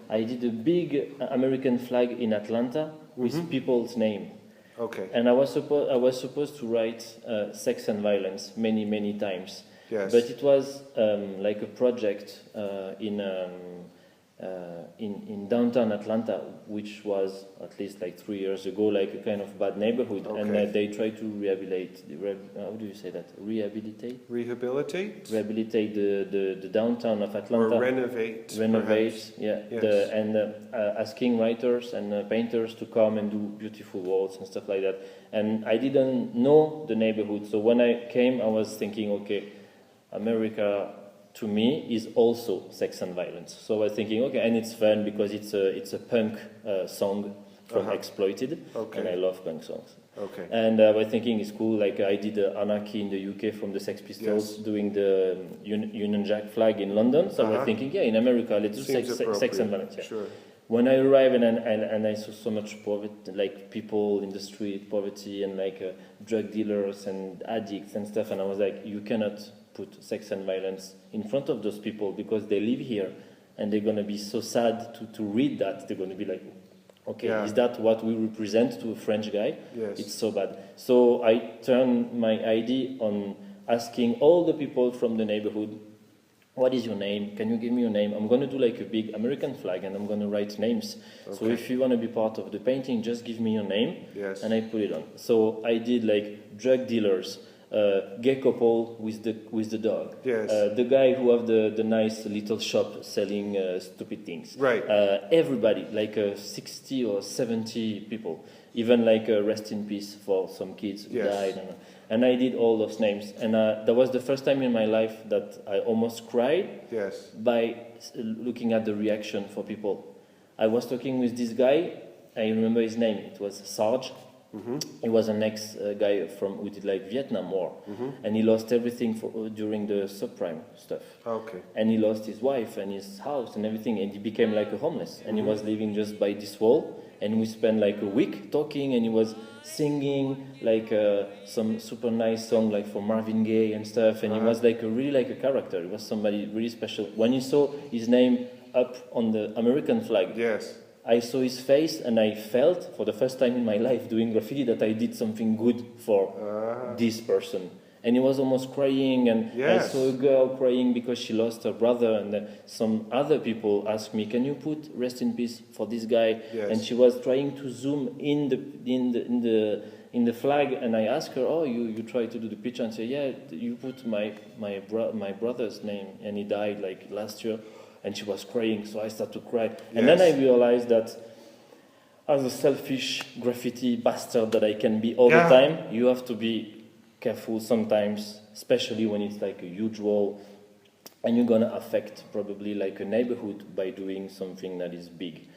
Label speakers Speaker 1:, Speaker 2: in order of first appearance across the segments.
Speaker 1: I did a big American flag in Atlanta with people's name.
Speaker 2: Okay.
Speaker 1: And I was supposed to write sex and violence many times.
Speaker 2: Yes.
Speaker 1: But it was like a project in downtown Atlanta, which was at least like 3 years ago, like a kind of bad neighborhood,
Speaker 2: Okay.
Speaker 1: and they tried to rehabilitate. How do you say that? Rehabilitate the downtown of Atlanta.
Speaker 2: Or renovate.
Speaker 1: Perhaps. Yeah.
Speaker 2: Yes.
Speaker 1: Asking writers and painters to come and do beautiful walls and stuff like that. And I didn't know the neighborhood, so when I came, I was thinking, okay, America to me is also sex and violence. So I was thinking, okay, and it's fun because it's a punk song from Exploited,
Speaker 2: Okay.
Speaker 1: and I love punk songs.
Speaker 2: Okay.
Speaker 1: And I was thinking it's cool, like I did Anarchy in the UK from the Sex Pistols,
Speaker 2: Yes.
Speaker 1: doing the Union Jack flag in London. So I was thinking, yeah, in America, let's do sex and violence. Yeah.
Speaker 2: Sure.
Speaker 1: When I arrived and I saw so much poverty, like people in the street, poverty, and like drug dealers and addicts and stuff, and I was like, you cannot put sex and violence in front of those people because they live here and they're going to be so sad to read that. They're going to be like, okay, is that what we represent to a French guy?
Speaker 2: Yes.
Speaker 1: It's so bad. So I turned my idea on asking all the people from the neighborhood, what is your name? Can you give me your name? I'm going to do like a big American flag and I'm going to write names. Okay. So if you want to be part of the painting, just give me your name.
Speaker 2: Yes.
Speaker 1: And I put it on. So I did like drug dealers, gay couple with the dog.
Speaker 2: Yes.
Speaker 1: The guy who have the nice little shop selling stupid things.
Speaker 2: Right.
Speaker 1: Everybody, like 60 or 70 people. Even like rest in peace for some kids who died. And I did all those names. And that was the first time in my life that I almost cried by looking at the reaction for people. I was talking with this guy. I remember his name. It was Sarge. He was an ex-guy who did like Vietnam War, and he lost everything during the subprime stuff.
Speaker 2: Okay.
Speaker 1: And he lost his wife and his house and everything, and he became like a homeless. And he was living just by this wall. And we spent like a week talking, and he was singing like some super nice song like for Marvin Gaye and stuff. And he was like really like a character. He was somebody really special. When you saw his name up on the American flag, I saw his face and I felt for the first time in my life doing graffiti that I did something good for this person. And he was almost crying, and I saw a girl crying because she lost her brother, and some other people asked me, can you put rest in peace for this guy? And she was trying to zoom in the flag, and I asked her, oh, you tried to do the picture, and say, yeah, you put my brother's name, and he died like last year. And she was crying, so I started to cry. And then I realized that as a selfish graffiti bastard that I can be all the time, you have to be careful sometimes, especially when it's like a huge wall, and you're gonna affect probably like a neighborhood by doing something that is big.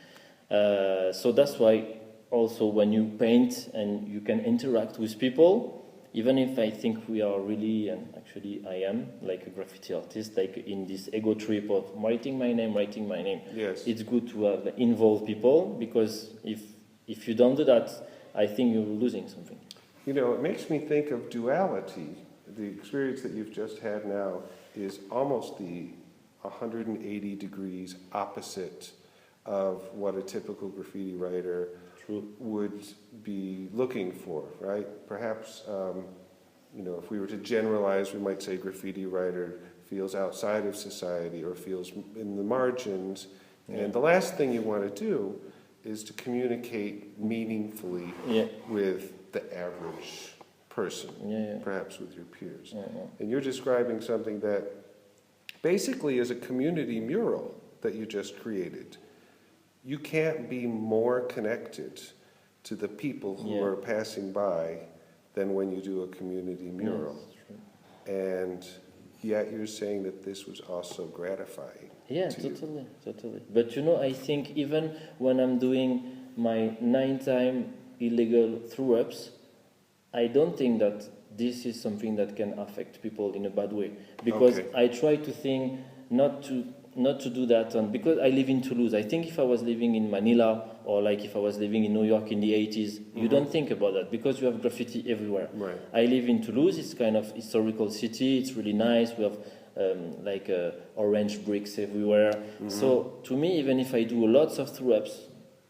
Speaker 1: So that's why also when you paint and you can interact with people, even if I think we are really, and actually I am, like a graffiti artist, like in this ego trip of writing my name, it's good to involve people, because if you don't do that, I think you're losing something.
Speaker 2: You know, it makes me think of duality. The experience that you've just had now is almost the 180 degrees opposite of what a typical graffiti writer would be looking for, right? Perhaps, you know, if we were to generalize, we might say graffiti writer feels outside of society or feels in the margins. And the last thing you want to do is to communicate meaningfully with the average person, perhaps with your peers. And you're describing something that basically is a community mural that you just created. You can't be more connected to the people who are passing by than when you do a community mural. And yet you're saying that this was also gratifying.
Speaker 1: Yeah, totally. But you know, I think even when I'm doing my 9-time illegal throw-ups, I don't think that this is something that can affect people in a bad way. Because I try to think not to not to do that because I live in Toulouse. I think if I was living in Manila or like if I was living in New York in the 80s, you don't think about that because you have graffiti everywhere.
Speaker 2: Right.
Speaker 1: I live in Toulouse. It's kind of historical city. It's really nice. We have orange bricks everywhere. So to me, even if I do lots of throw-ups,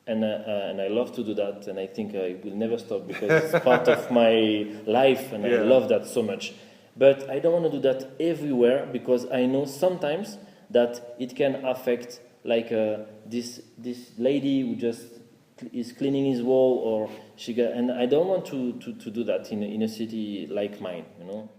Speaker 1: and I love to do that, and I think I will never stop because it's part of my life, and I love that so much. But I don't want to do that everywhere because I know sometimes that it can affect like this lady who just is cleaning his wall, or and I don't want to do that in a city like mine, you know.